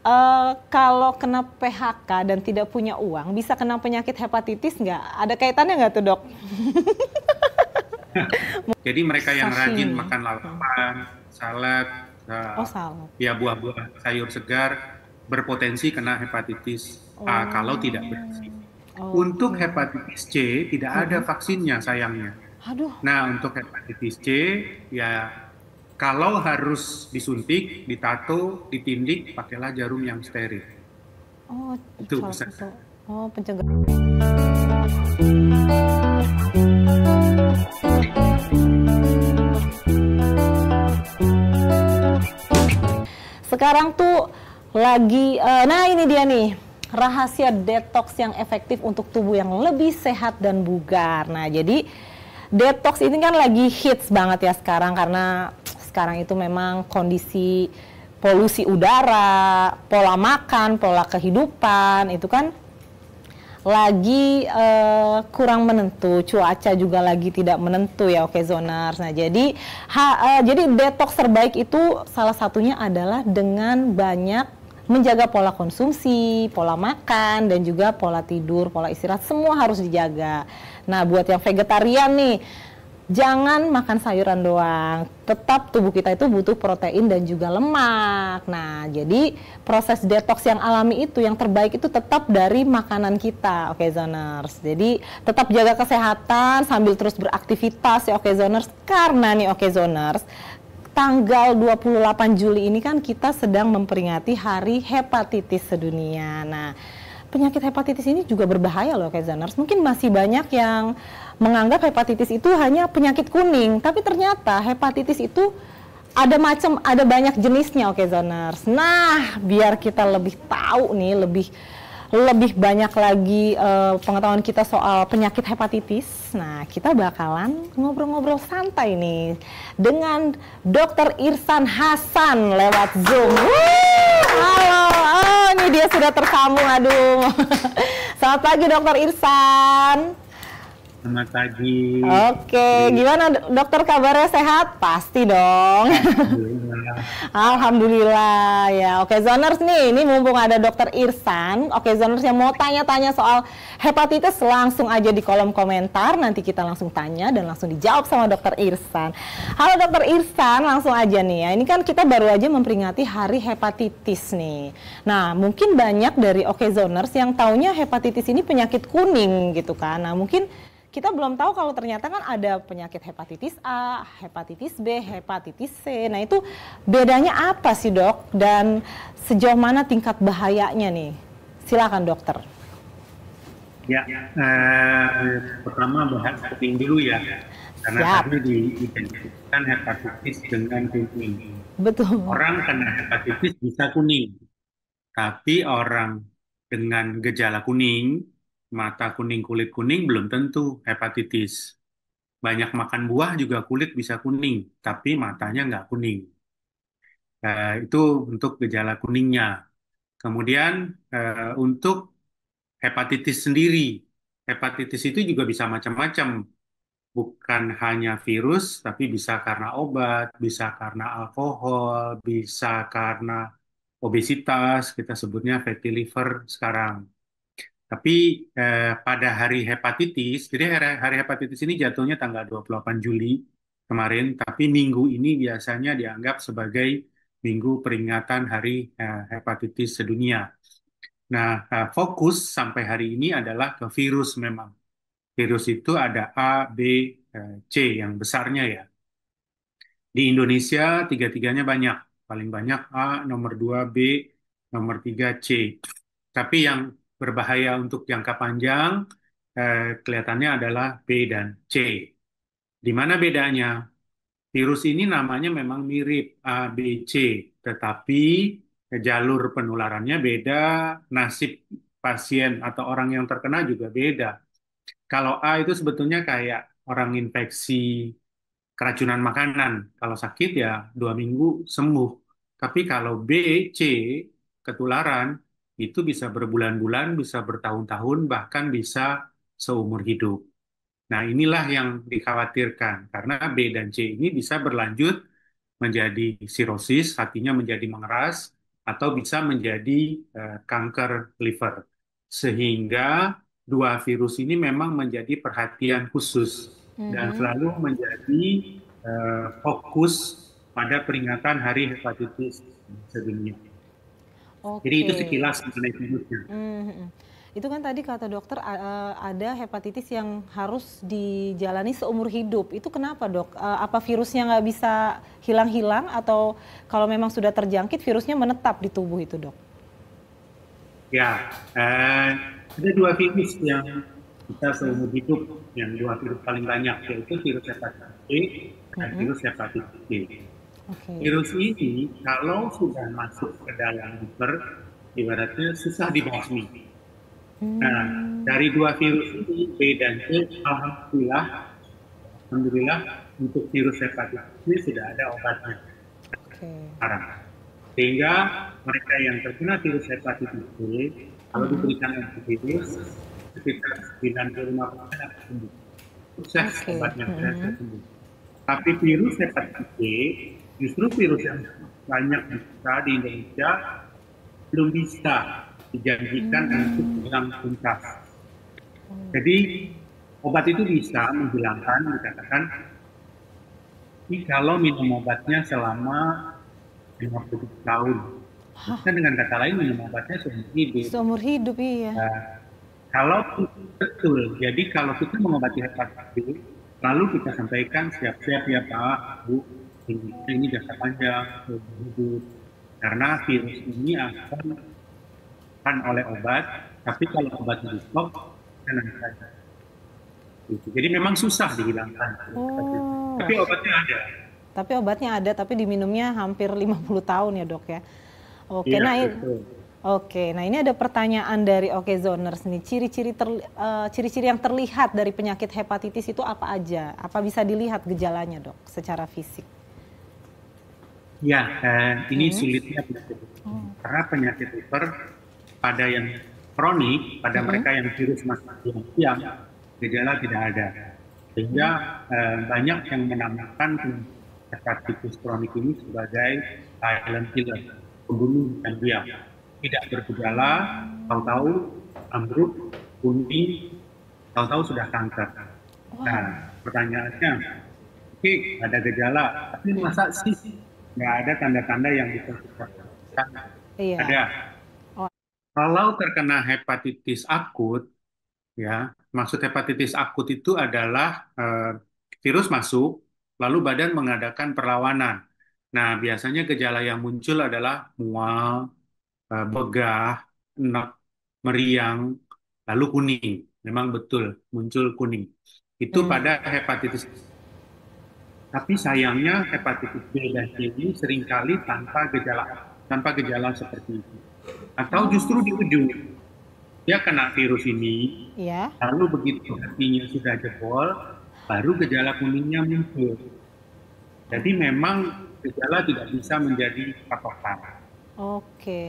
Kalau kena PHK dan tidak punya uang, bisa kena penyakit hepatitis nggak? Ada kaitannya nggak tuh, Dok? Jadi mereka yang rajin Sashimi. makan lalapan, salad, Oh, salah. ya buah-buah sayur segar berpotensi kena hepatitis A kalau tidak bersih. Oh, Untuk oke. hepatitis C tidak ada Mm-mm. vaksinnya sayangnya. Aduh. Nah, untuk hepatitis C ya kalau harus disuntik, ditato, ditindik, pakailah jarum yang steril. Oh, Itu salah bisa. satu. Oh, pencegahan. Sekarang tuh lagi, nah ini dia nih, rahasia detox yang efektif untuk tubuh yang lebih sehat dan bugar. Nah, jadi detox ini kan lagi hits banget ya sekarang karena sekarang itu memang kondisi polusi udara, pola makan, pola kehidupan itu kan lagi kurang menentu, cuaca juga lagi tidak menentu ya, oke zoners. Nah, jadi detox terbaik itu salah satunya adalah dengan banyak menjaga pola konsumsi, pola makan dan juga pola tidur, pola istirahat semua harus dijaga. Nah, buat yang vegetarian nih, jangan makan sayuran doang. Tetap tubuh kita itu butuh protein dan juga lemak. Nah, jadi proses detox yang alami itu yang terbaik itu tetap dari makanan kita, oke zoners. Jadi tetap jaga kesehatan sambil terus beraktivitas ya, oke zoners. Karena nih oke zoners, tanggal 28 Juli ini kan kita sedang memperingati Hari Hepatitis Sedunia. Nah, penyakit hepatitis ini juga berbahaya loh kayak Zaners. Mungkin masih banyak yang menganggap hepatitis itu hanya penyakit kuning, tapi ternyata hepatitis itu ada banyak jenisnya, oke Zoners. Nah, biar kita lebih tahu nih, lebih lebih banyak lagi pengetahuan kita soal penyakit hepatitis. Nah, kita bakalan ngobrol-ngobrol santai nih dengan Dr. Irsan Hasan lewat Zoom. Halo, oh ini dia sudah tersambung, aduh. Selamat pagi Dr. Irsan. Selamat pagi, Oke, Tri. gimana dokter kabarnya sehat? Pasti dong. Alhamdulillah. Alhamdulillah ya. Oke Zoners nih, ini mumpung ada dokter Irsan. Oke Zoners yang mau tanya-tanya soal hepatitis langsung aja di kolom komentar. Nanti kita langsung tanya dan langsung dijawab sama dokter Irsan. Halo dokter Irsan, langsung aja nih ya. Ini kan kita baru aja memperingati Hari Hepatitis nih. Nah mungkin banyak dari Oke Zoners yang taunya hepatitis ini penyakit kuning gitu kan. Nah mungkin kita belum tahu kalau ternyata kan ada penyakit hepatitis A, hepatitis B, hepatitis C. Nah itu bedanya apa sih dok? Dan sejauh mana tingkat bahayanya nih? Silakan dokter. Ya, pertama bahas kuning dulu ya, karena Siap, tadi diidentifikasikan hepatitis dengan kuning. betul. Orang kena hepatitis bisa kuning, tapi orang dengan gejala kuning, mata kuning, kulit kuning belum tentu hepatitis. Banyak makan buah juga kulit bisa kuning, tapi matanya nggak kuning. Itu untuk gejala kuningnya. Kemudian untuk hepatitis sendiri, hepatitis itu juga bisa macam-macam, bukan hanya virus, tapi bisa karena obat, bisa karena alkohol, bisa karena obesitas, kita sebutnya fatty liver sekarang. Tapi pada hari hepatitis, jadi hari hepatitis ini jatuhnya tanggal 28 Juli kemarin, tapi minggu ini biasanya dianggap sebagai minggu peringatan Hari Hepatitis Sedunia. Nah, fokus sampai hari ini adalah ke virus memang. Virus itu ada A, B, C yang besarnya ya. Di Indonesia tiga-tiganya banyak. Paling banyak A, nomor 2 B, nomor 3 C. Tapi yang berbahaya untuk jangka panjang kelihatannya adalah B dan C. Di mana bedanya? Virus ini namanya memang mirip A, B, C, tetapi jalur penularannya beda, nasib pasien atau orang yang terkena juga beda. Kalau A itu sebetulnya kayak orang infeksi keracunan makanan. Kalau sakit ya 2 minggu sembuh. Tapi kalau B, C, ketularan, itu bisa berbulan-bulan, bisa bertahun-tahun, bahkan bisa seumur hidup. Nah, inilah yang dikhawatirkan karena B dan C ini bisa berlanjut menjadi sirosis, hatinya menjadi mengeras, atau bisa menjadi kanker liver. Sehingga dua virus ini memang menjadi perhatian khusus dan Mhm. selalu menjadi fokus pada peringatan Hari Hepatitis Sedunia. Jadi itu Oke. sekilas mengenai virusnya. Mhm. Itu kan tadi kata dokter ada hepatitis yang harus dijalani seumur hidup. Itu kenapa dok? Apa virusnya nggak bisa hilang-hilang atau kalau memang sudah terjangkit virusnya menetap di tubuh itu dok? Ya, ada dua virus yang kita seumur hidup, yang dua virus paling banyak, yaitu virus hepatitis B dan Mhm. virus hepatitis D. Oke. Virus ini kalau sudah masuk ke dalam liver, ibaratnya susah dibasmi. Nah, Hmm. dari dua virus ini, B dan C, alhamdulillah, alhamdulillah untuk virus hepatitis B sudah ada obatnya Oke. sekarang. Sehingga mereka yang terkena virus hepatitis B, kalau Mhm. diberikan antivirus, sekitar 95% akan sembuh. Sukses Oke. obatnya, berhasil Mhm. sembuh. Tapi virus hepatitis B, justru virus yang banyak kita di Indonesia belum bisa dijanjikan untuk Hmm. hilang tuntas. Jadi Oke. obat itu bisa menghilangkan, dikatakan, tapi kalau minum obatnya selama 50 tahun. Kan dengan kata lain minum obatnya seumur hidup. Seumur hidup iya. Nah, kalau betul, jadi kalau kita mengobati hepatitis B, lalu kita sampaikan siap-siap ya Pak, Bu, ini jangka panjang, seumur hidup. Karena virus ini akan oleh obat, tapi kalau obatnya di stop, tenang saja. Gitu. Jadi memang susah dihilangkan. Tapi Oh. obatnya ada. Tapi obatnya ada, tapi diminumnya hampir 50 tahun ya dok ya. Oke, Iya, nah betul. ini ada pertanyaan dari Okezoners nih. Ciri-ciri yang terlihat dari penyakit hepatitis itu apa aja? Apa bisa dilihat gejalanya dok, secara fisik? Ya, ini Mm-mm. sulitnya penyakit liver. Oh. Karena penyakit liver pada yang kronik, pada Mm-mm. mereka yang virus masih siang, gejala tidak ada. Sehingga banyak yang menamakan hepatitis kronik ini sebagai silent killer, pembunuh yang diam. Tidak bergejala, tahu-tahu ambruk, kuning, tahu-tahu sudah kanker. Nah, Wow. pertanyaannya, oke, ada gejala, tapi masa sih nggak ada tanda-tanda yang bisa kita lakukan? Iya. Ada. Oh. Kalau terkena hepatitis akut, ya, maksud hepatitis akut itu adalah virus masuk, lalu badan mengadakan perlawanan. Nah, biasanya gejala yang muncul adalah mual, begah, enak, meriang, lalu kuning. Memang betul muncul kuning. Itu pada Hmm. hepatitis. Tapi sayangnya hepatitis B dan C ini seringkali tanpa gejala seperti itu. Atau justru di Oh. ujung, dia kena virus ini, Iya. lalu begitu hatinya sudah jebol, baru gejala kuningnya muncul. Jadi memang gejala tidak bisa menjadi patokan. Oke.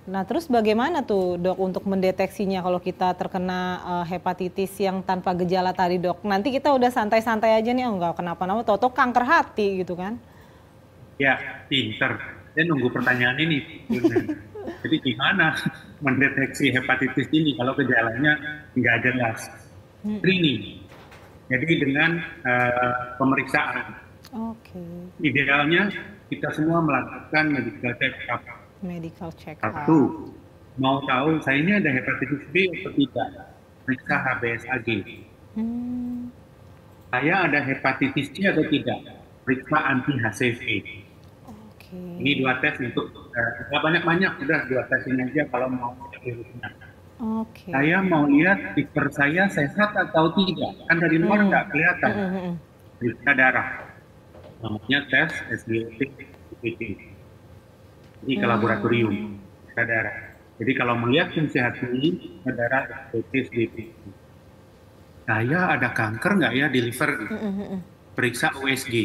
Nah, terus bagaimana tuh dok untuk mendeteksinya kalau kita terkena hepatitis yang tanpa gejala tadi dok? Nanti kita udah santai-santai aja nih, oh nggak kenapa-napa, tau-tau kanker hati gitu kan? Ya, pinter. Saya nunggu pertanyaan ini. Jadi gimana mendeteksi hepatitis ini kalau gejalanya nggak jelas? Screening. Jadi dengan pemeriksaan. Oke. Idealnya kita semua melakukan medical check-up. Medical check Satu, up. mau tahu saya ini ada hepatitis B atau tidak? Periksa HBsAg. Hmm. Saya ada hepatitis C atau tidak? Periksa anti HCV. Oke. Ini dua tes untuk nggak banyak-banyak, udah dua tes ini aja kalau mau virusnya. Oke. Saya mau lihat liver saya sehat atau tidak. Kan dari luar Hmm. nggak kelihatan. Hmm, hmm, hmm. Periksa darah. Namanya tes SGLT. Ini ke laboratorium. Hmm. Periksa darah. Jadi kalau melihat fungsi hati, darah SGLT. Saya ada kanker nggak ya di liver? Periksa USG.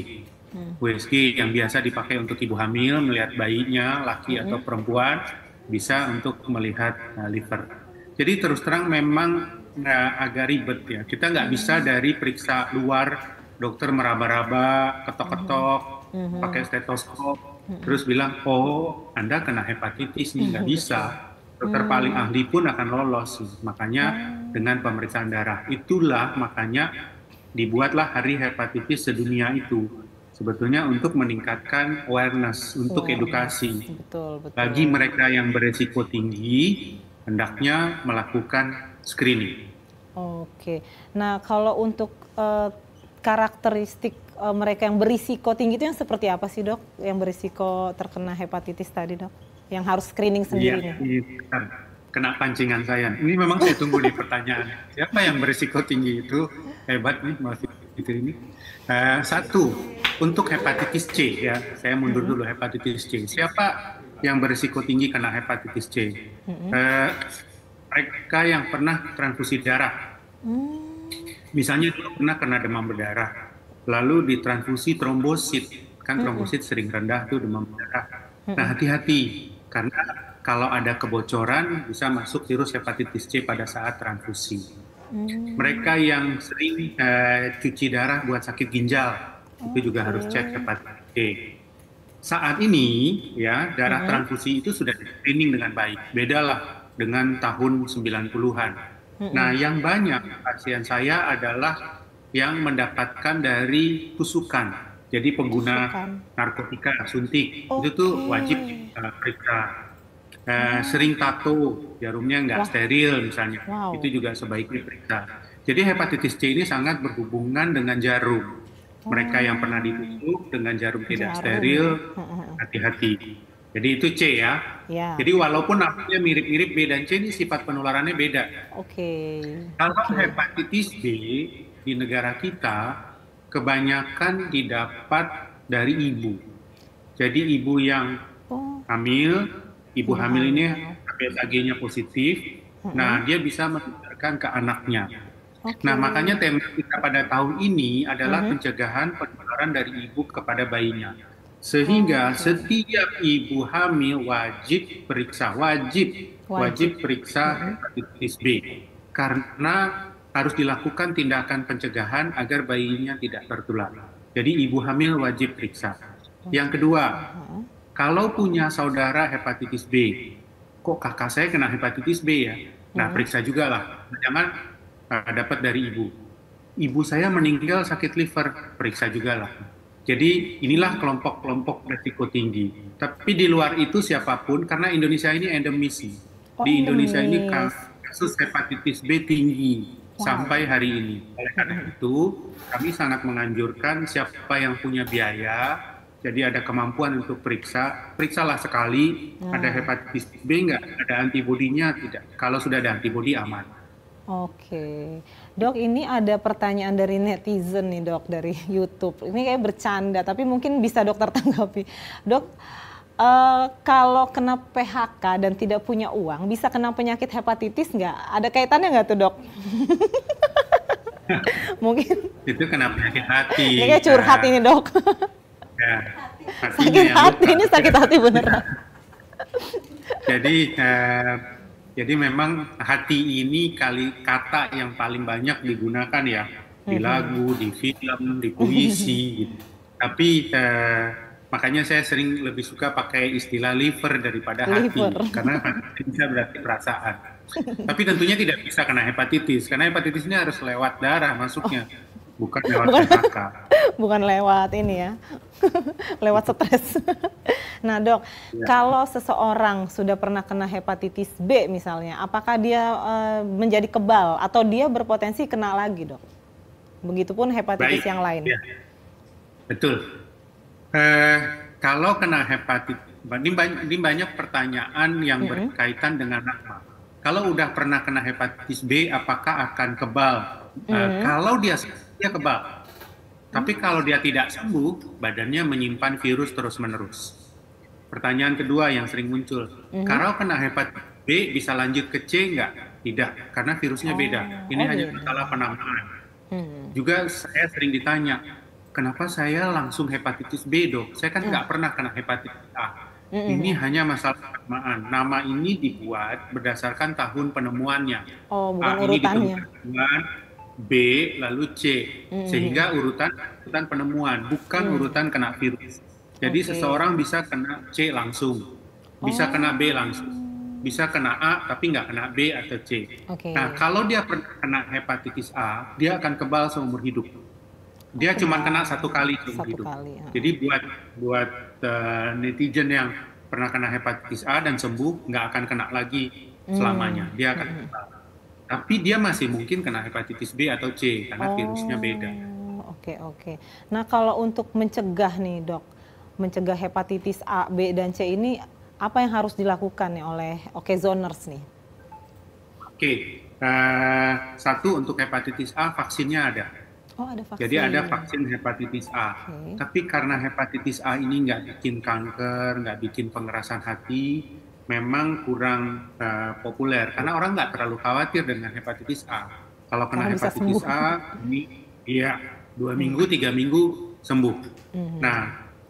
USG yang biasa dipakai untuk ibu hamil, melihat bayinya, laki atau perempuan, bisa untuk melihat liver. Jadi terus terang memang agak ribet ya. Kita nggak bisa dari periksa luar, dokter meraba-raba, ketok-ketok, pakai stetoskop. terus bilang, oh Anda kena hepatitis nih, nggak bisa. Betul. Dokter paling Hmm. ahli pun akan lolos. Makanya Oh, dengan pemeriksaan darah. Itulah makanya dibuatlah Hari Hepatitis Sedunia itu. Sebetulnya untuk meningkatkan awareness, untuk awareness, edukasi. betul Bagi betul. mereka yang beresiko tinggi, hendaknya melakukan screening. Oke. Nah, kalau untuk karakteristik mereka yang berisiko tinggi itu yang seperti apa sih, Dok? Yang berisiko terkena hepatitis tadi, Dok? Yang harus screening Iya, sendiri nih. ini kena pancingan saya. Ini memang saya tunggu di pertanyaan. Siapa yang berisiko tinggi itu? Hebat nih, masih itu ini. Satu, untuk hepatitis C ya. Saya mundur dulu hepatitis C. Siapa yang berisiko tinggi kena hepatitis C? Eh, Mereka yang pernah transfusi darah. Misalnya dulu pernah kena demam berdarah, lalu ditransfusi trombosit, kan trombosit sering rendah tuh demam berdarah. Nah hati-hati, karena kalau ada kebocoran bisa masuk virus hepatitis C pada saat transfusi. Mereka yang sering cuci darah buat sakit ginjal, itu juga harus cek Oke. hepatitis C. Saat ini ya darah transfusi itu sudah di screening dengan baik. Bedalah dengan tahun 90-an. Nah, yang banyak pasien saya adalah yang mendapatkan dari tusukan. Jadi pengguna Tusukan. narkotika suntik itu Oke. tuh wajib periksa. Sering tato, jarumnya nggak Wah, steril misalnya, wow. itu juga sebaiknya periksa. Jadi hepatitis C ini sangat berhubungan dengan jarum. Mereka yang pernah ditusuk dengan jarum tidak Jarum ya. steril, hati-hati. Jadi itu C ya. Ya. Jadi walaupun namanya mirip-mirip B dan C ini sifat penularannya beda. Oke. Kalau Oke. hepatitis B di negara kita kebanyakan didapat dari ibu. Jadi ibu yang Oh, hamil, ibu ibu hamil ini hamil. HbA1c-nya positif, nah dia bisa menularkan ke anaknya. Oke. Nah, makanya tema kita pada tahun ini adalah pencegahan penularan dari ibu kepada bayinya. Sehingga Oke. setiap ibu hamil wajib periksa, Wajib. wajib periksa hepatitis B. Karena harus dilakukan tindakan pencegahan agar bayinya tidak tertular. Jadi ibu hamil wajib periksa. Yang kedua, kalau punya saudara hepatitis B, kok kakak saya kena hepatitis B ya? Nah, periksa juga lah. Jangan dapat dari ibu. Ibu saya meninggal sakit liver, periksa juga lah. Jadi inilah kelompok-kelompok berisiko tinggi. Tapi di luar itu siapapun, karena Indonesia ini endemis. Oh, Di Indonesia ini endemis. kasus hepatitis B tinggi Wow. sampai hari ini. Oleh karena itu, kami sangat menganjurkan siapa yang punya biaya, jadi ada kemampuan untuk periksa, periksalah sekali, ada hepatitis B nggak, ada antibodinya tidak. Kalau sudah ada antibodi aman. Oke, Dok, ini ada pertanyaan dari netizen nih, Dok, dari YouTube. Ini kayak bercanda, tapi mungkin bisa dokter tanggapi. Dok, kalau kena PHK dan tidak punya uang, bisa kena penyakit hepatitis nggak? Ada kaitannya nggak tuh, Dok? Mungkin Itu kena penyakit hati. ini kayak curhat ini, Dok. Ya, hatinya Sakit yang hati, luka. ini sakit hati beneran. Jadi, jadi memang hati ini kata yang paling banyak digunakan ya di lagu, di film, di puisi. Gitu. Tapi makanya saya sering lebih suka pakai istilah liver daripada hati, Liver. karena hati bisa berarti perasaan. Tapi tentunya tidak bisa kena hepatitis, karena hepatitis ini harus lewat darah masuknya, bukan lewat Bukan, PHK. bukan lewat ini ya, lewat stres. Nah, Dok, Ya. kalau seseorang sudah pernah kena hepatitis B misalnya, apakah dia menjadi kebal atau dia berpotensi kena lagi, Dok? Begitupun hepatitis Baik, yang lain. ya, betul. Eh, Kalau kena hepatitis, ini banyak pertanyaan yang berkaitan dengan nama. Kalau udah pernah kena hepatitis B, apakah akan kebal? Kalau dia sembuh, dia kebal. Tapi kalau dia tidak sembuh, badannya menyimpan virus terus-menerus. Pertanyaan kedua yang sering muncul, kalau kena hepatitis B bisa lanjut ke C nggak? Tidak, karena virusnya beda. Ini Oh hanya beda. masalah penamaan. Juga saya sering ditanya, kenapa saya langsung hepatitis B, Dok? Saya kan nggak pernah kena hepatitis A. Ini hanya masalah penamaan. Nama ini dibuat berdasarkan tahun penemuannya. Oh, bukan A ini urutannya. ditemukan dengan B lalu C, sehingga urutan penemuan, bukan urutan kena virus. Jadi Oke. seseorang bisa kena C langsung, bisa kena B langsung, Oh, bisa kena A tapi nggak kena B atau C. Nah, oke. kalau dia pernah kena hepatitis A, dia akan kebal seumur hidup. Oh, Dia cuma kena satu kebal. kali seumur Satu hidup. kali. Jadi Heeh. buat netizen yang pernah kena hepatitis A dan sembuh, nggak akan kena lagi Hmm. selamanya. Dia akan Mm-mm. kebal. Tapi dia masih mungkin kena hepatitis B atau C karena virusnya beda. Oh, oke oke. Nah, kalau untuk mencegah nih, Dok, mencegah hepatitis A, B, dan C ini apa yang harus dilakukan nih oleh Okezoners nih? Oke, satu untuk hepatitis A vaksinnya ada. Oh, ada Jadi ada vaksin. vaksin hepatitis A. Oke. Tapi karena hepatitis A ini nggak bikin kanker, nggak bikin pengerasan hati, memang kurang populer. Karena orang nggak terlalu khawatir dengan hepatitis A. Kalau kena Karena bisa hepatitis sembuh. A, ini iya 2 minggu, 3 minggu sembuh. Nah,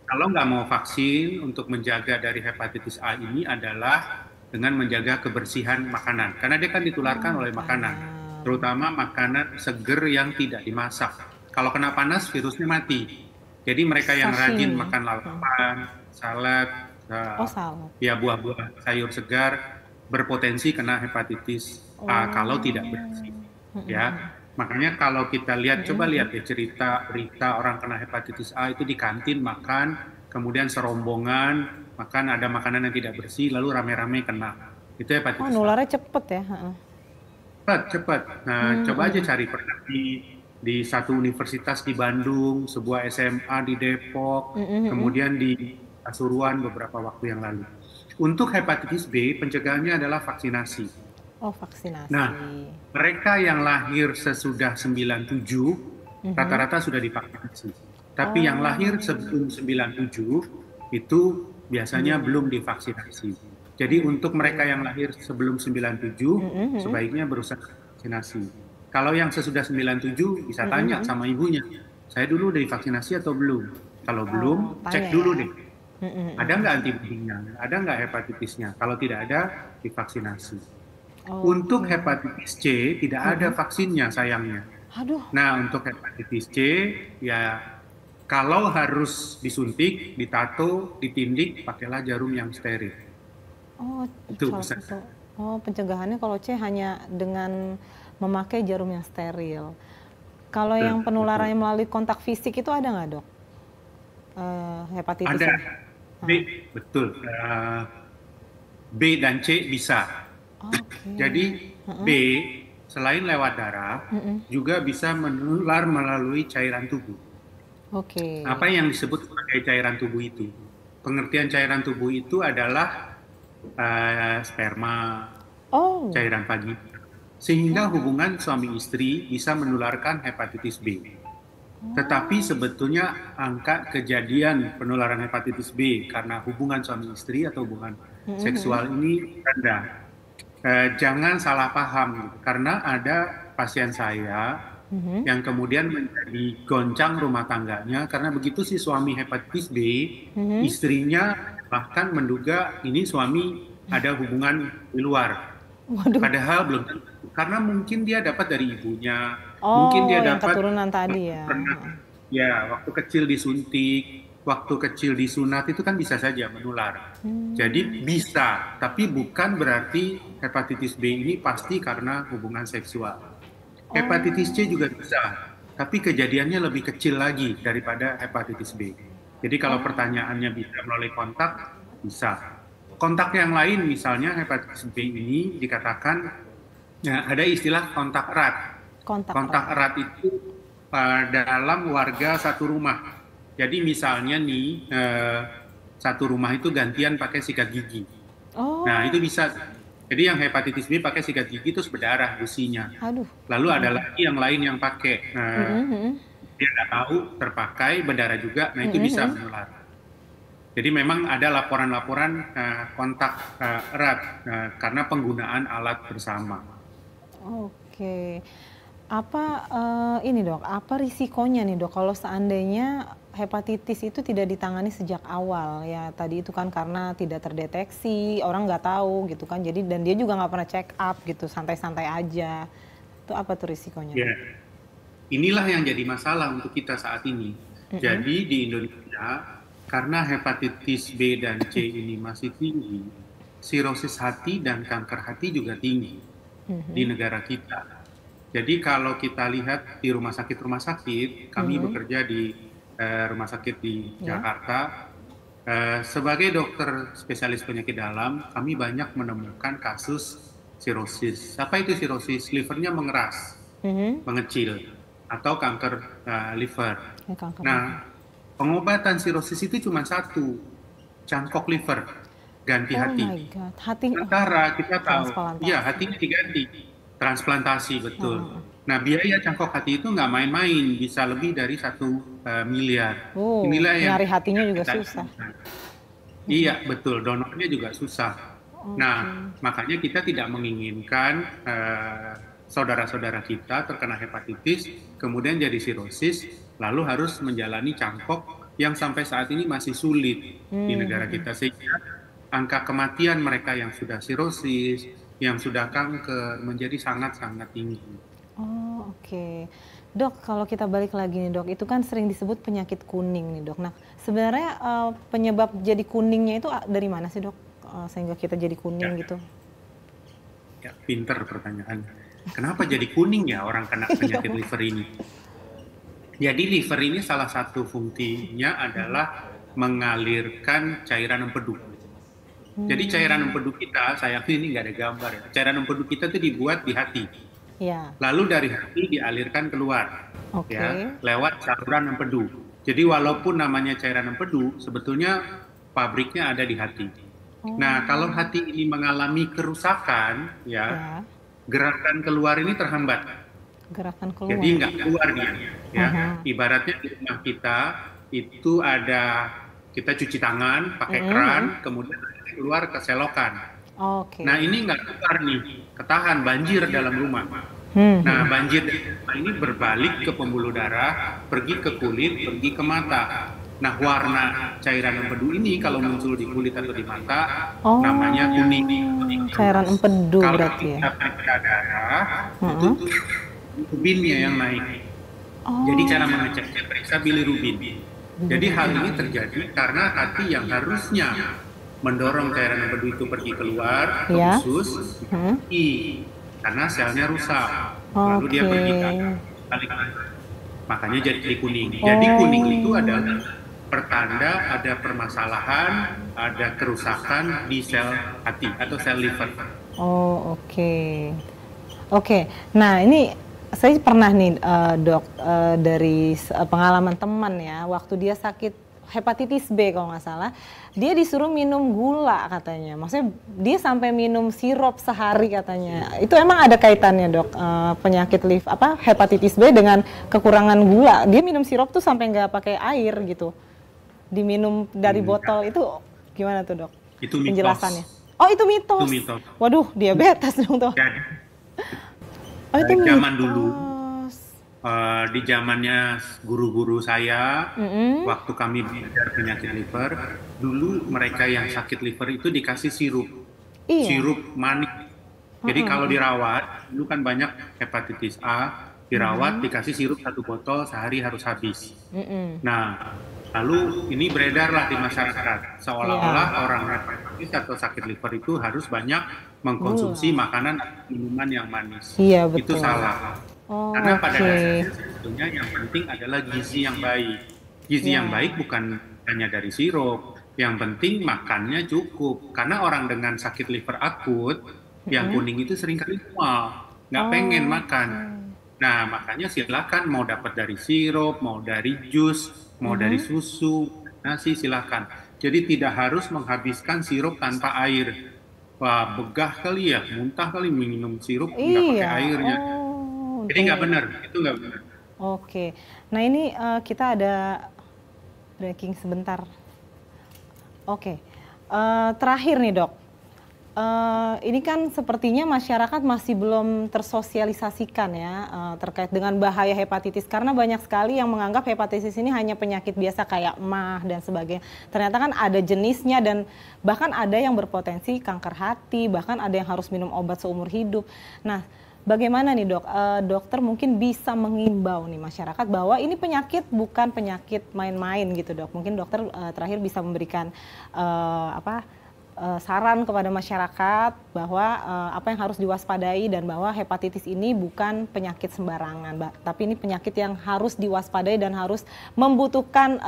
kalau nggak mau vaksin untuk menjaga dari hepatitis A ini adalah dengan menjaga kebersihan makanan. Karena dia kan Oh, ditularkan oleh makanan, makanan. terutama makanan seger yang tidak dimasak. Kalau kena panas, virusnya mati. Jadi mereka yang rajin Sashimi. makan lalapan, salad, Oh, salad. ya buah-buah, sayur segar, berpotensi kena hepatitis A kalau tidak bersih. Oh. Ya, makanya kalau kita lihat, coba lihat ya cerita berita orang kena hepatitis A itu di kantin makan, kemudian serombongan makan ada makanan yang tidak bersih, lalu rame-rame kena. Itu Oh, hepatitis A. nularnya cepet ya. Heeh. Cepat, cepat. Nah, Hmm, coba aja mm, cari pernah di satu universitas di Bandung, sebuah SMA di Depok, kemudian di Pasuruan beberapa waktu yang lalu. Untuk hepatitis B, pencegahannya adalah vaksinasi. Oh, Nah, vaksinasi. mereka yang lahir sesudah 97 rata-rata sudah divaksinasi. Tapi yang lahir Oh. sebelum 97 itu biasanya belum divaksinasi. Jadi untuk mereka yang lahir sebelum 97 sebaiknya berusaha vaksinasi. Kalau yang sesudah 97 bisa tanya sama ibunya, saya dulu udah divaksinasi atau belum? Kalau Oh, belum, tanya cek ya. dulu deh. Ada nggak antibodinya? Ada nggak hepatitisnya? Kalau tidak ada, divaksinasi. Untuk Oke. hepatitis C tidak ada vaksinnya sayangnya. Aduh. Nah, untuk hepatitis C ya kalau harus disuntik, ditato, ditindik, pakailah jarum yang steril. Oh, Itu salah pesan. satu. Oh, pencegahannya kalau C hanya dengan memakai jarum yang steril. Kalau Betul, yang betul. penularannya melalui kontak fisik itu ada nggak, Dok? Hepatitis Ada ini? B, betul. B dan C bisa. Oke. Jadi B selain lewat darah juga bisa menular melalui cairan tubuh. Oke. Apa yang disebut sebagai cairan tubuh itu? Pengertian cairan tubuh itu adalah sperma, Oh. cairan vagina, sehingga hubungan suami istri bisa menularkan hepatitis B. Tetapi sebetulnya angka kejadian penularan hepatitis B karena hubungan suami istri atau hubungan seksual ini rendah. Jangan salah paham, gitu. Karena ada pasien saya yang kemudian menjadi goncang rumah tangganya karena begitu si suami hepatitis B, istrinya bahkan menduga ini suami ada hubungan di luar. Waduh. Padahal belum tentu. Karena mungkin dia dapat dari ibunya, mungkin Oh, dia yang dapat keturunan tadi ya. pernah ya waktu kecil disuntik, waktu kecil disunat itu kan bisa saja menular. Jadi bisa, tapi bukan berarti hepatitis B ini pasti karena hubungan seksual. Hepatitis C Oh. juga bisa, tapi kejadiannya lebih kecil lagi daripada hepatitis B. Jadi kalau Oh, pertanyaannya bisa melalui kontak, bisa. Kontak yang lain misalnya hepatitis B ini dikatakan ya, ada istilah kontak erat. kontak Kontak erat. erat itu dalam warga satu rumah. Jadi misalnya nih satu rumah itu gantian pakai sikat gigi. Nah Oh, itu bisa. Jadi yang hepatitis B pakai sikat gigi terus berdarah gusinya. aduh. Lalu ada lagi yang lain yang pakai dia nggak tahu terpakai berdarah juga. Nah itu bisa menular. Jadi memang ada laporan-laporan kontak erat karena penggunaan alat bersama. Oke. Apa ini, Dok, apa risikonya nih, Dok, kalau seandainya hepatitis itu tidak ditangani sejak awal? Ya tadi itu kan karena tidak terdeteksi, orang nggak tahu gitu kan. Jadi dan dia juga nggak pernah check up gitu, santai-santai aja. Itu apa tuh risikonya, Ya, Dok? inilah yang jadi masalah untuk kita saat ini. Jadi di Indonesia karena hepatitis B dan C ini masih tinggi, sirosis hati dan kanker hati juga tinggi di Mhm. negara kita. Jadi kalau kita lihat di rumah sakit, kami Mhm. bekerja di rumah sakit di Ya. Jakarta. Sebagai dokter spesialis penyakit dalam, kami banyak menemukan kasus sirosis. Apa itu sirosis? Livernya mengeras, Mhm. mengecil, atau kanker liver. Ya, kanker liver. Nah, pengobatan sirosis itu cuma satu, cangkok liver, ganti Oh hati. my God, hati, oh, Sementara kita tahu, ya transplantasi. hatinya diganti, transplantasi betul. Heeh. Nah, biaya cangkok hati itu nggak main-main, bisa lebih dari 1 miliar. Inilah yang Nyari hatinya juga kita susah. inginkan. Iya, betul. Donornya juga susah. Nah, Oke. makanya kita tidak menginginkan saudara-saudara kita terkena hepatitis, kemudian jadi sirosis, lalu harus menjalani cangkok yang sampai saat ini masih sulit di negara Hmm. kita. Sehingga angka kematian mereka yang sudah sirosis, yang sudah kanker, menjadi sangat-sangat tinggi. Oh, oke. Dok, kalau kita balik lagi nih dok, itu kan sering disebut penyakit kuning nih dok. Nah, sebenarnya penyebab jadi kuningnya itu dari mana sih dok? Sehingga kita jadi Ya, kuning gitu. ya, pinter pertanyaannya. Kenapa jadi kuning ya orang kena Iya, penyakit liver ini? Jadi liver ini salah satu fungsinya adalah mengalirkan cairan empedu. Jadi cairan Hmm, empedu kita, sayangnya ini nggak ada gambar ya. Cairan empedu kita itu dibuat di hati. ya, Lalu dari hati dialirkan keluar, oke. ya, lewat saluran empedu. Jadi walaupun namanya cairan empedu, sebetulnya pabriknya ada di hati. Nah, kalau Oh, hati ini mengalami kerusakan, ya, ya, gerakan keluar ini terhambat. gerakan Jadi keluar. nggak keluar dia, ya. Aha. Ibaratnya di rumah kita itu ada kita cuci tangan pakai keran, Mm-mm. kemudian keluar ke selokan. Oke. Nah ini nggak keluar nih, ketahan banjir dalam rumah. Hmm, Nah hmm. banjir dalam rumah ini berbalik ke pembuluh darah, pergi ke kulit, pergi ke mata. Nah warna cairan empedu ini kalau muncul di kulit atau di mata, namanya kuning. Oh, cairan empedu Kalau berarti ya. kita periksa darah, itu Heeh. tuh bilirubinnya yang naik. Jadi cara Oh, mengeceknya periksa bilirubin. Jadi hal ini terjadi karena hati yang harusnya mendorong cairan empedu itu pergi keluar ke ya. usus, Hmm. karena selnya rusak. Lalu dia Oke. pergi ke balik. Makanya jadi kuning. Jadi kuning itu Oh, adalah pertanda ada permasalahan, ada kerusakan di sel hati atau sel liver. oh, oke. Oke, nah ini saya pernah nih dok dari pengalaman teman ya, waktu dia sakit hepatitis B kalau nggak salah, dia disuruh minum gula katanya. Maksudnya dia sampai minum sirup sehari katanya. Itu emang ada kaitannya dok penyakit hepatitis B dengan kekurangan gula. Dia minum sirup tuh sampai nggak pakai air gitu, diminum dari Enggak, botol itu gimana tuh dok? itu mitos. Penjelasannya. Oh itu Itu mitos. mitos. Waduh diabetes dong tuh. Jadi Oh itu dari zaman dulu, mitos. di zamannya guru-guru saya, Mhm. waktu kami belajar penyakit liver, dulu mereka yang sakit liver itu dikasih sirup, Iya. sirup manis. Jadi Heeh, kalau heeh. dirawat, dulu kan banyak hepatitis A, dirawat dikasih sirup 1 botol sehari harus habis. Mhm. Nah, lalu ini beredarlah di masyarakat, seolah-olah Iya. orang hepatitis atau sakit liver itu harus banyak mengkonsumsi Gula. makanan atau minuman yang manis. Iya Itu betul. salah. Oh Karena pada oke. dasarnya sebetulnya yang penting adalah gizi yang baik. Gizi yang Ya. baik bukan hanya dari sirup, yang penting makannya cukup. Karena orang dengan sakit liver akut, yang Mhm. kuning itu seringkali mual, nggak pengen Oh, makan. Nah, makanya silakan mau dapat dari sirup, mau dari jus, mau dari mhm. susu, nasi silakan. Jadi tidak harus menghabiskan sirup tanpa air. Wah, begah kali ya, muntah kali minum sirup nggak pakai Iya. airnya. Oh Jadi oke. nggak benar, itu nggak benar. Oke. Nah ini kita ada breaking sebentar. Oke. Terakhir nih dok. Ini kan sepertinya masyarakat masih belum tersosialisasikan ya terkait dengan bahaya hepatitis karena banyak sekali yang menganggap hepatitis ini hanya penyakit biasa kayak MAH dan sebagainya. Ternyata kan ada jenisnya dan bahkan ada yang berpotensi kanker hati, bahkan ada yang harus minum obat seumur hidup. Nah, bagaimana nih dok, dokter mungkin bisa mengimbau nih masyarakat bahwa ini penyakit bukan penyakit main-main gitu dok. Mungkin dokter terakhir bisa memberikan saran kepada masyarakat bahwa apa yang harus diwaspadai dan bahwa hepatitis ini bukan penyakit sembarangan, tapi ini penyakit yang harus diwaspadai dan harus membutuhkan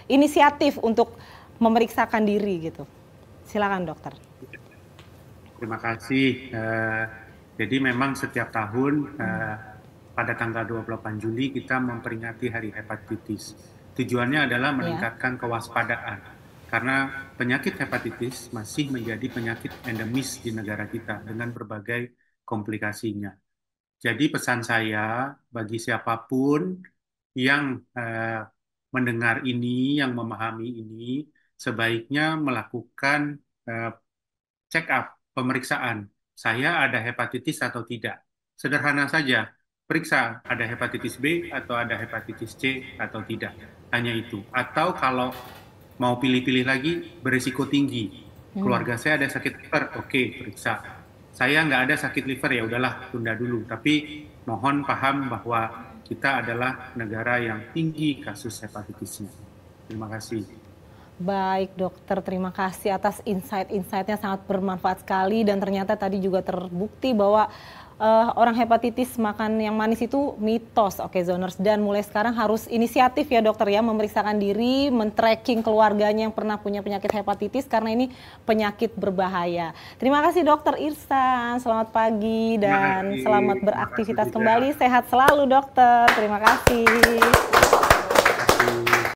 inisiatif untuk memeriksakan diri gitu. Silakan dokter. Terima kasih. Jadi memang setiap tahun pada tanggal 28 Juli kita memperingati Hari Hepatitis. Tujuannya adalah meningkatkan kewaspadaan karena penyakit hepatitis masih menjadi penyakit endemis di negara kita dengan berbagai komplikasinya. Jadi pesan saya bagi siapapun yang mendengar ini, yang memahami ini, sebaiknya melakukan check up, pemeriksaan. Saya ada hepatitis atau tidak. Sederhana saja, periksa ada hepatitis B atau ada hepatitis C atau tidak. Hanya itu. Atau kalau mau pilih-pilih lagi, berisiko tinggi. Keluarga saya ada sakit liver, oke, periksa. Saya nggak ada sakit liver, ya udahlah, tunda dulu. Tapi mohon paham bahwa kita adalah negara yang tinggi kasus hepatitisnya. Terima kasih. Baik dokter, terima kasih atas insight-insightnya, sangat bermanfaat sekali dan ternyata tadi juga terbukti bahwa orang hepatitis makan yang manis itu mitos, oke zoners, dan mulai sekarang harus inisiatif ya dokter ya, memeriksakan diri, men-tracking keluarganya yang pernah punya penyakit hepatitis karena ini penyakit berbahaya. Terima kasih dokter Irsan, selamat pagi dan selamat beraktivitas kembali, sehat selalu dokter, terima kasih.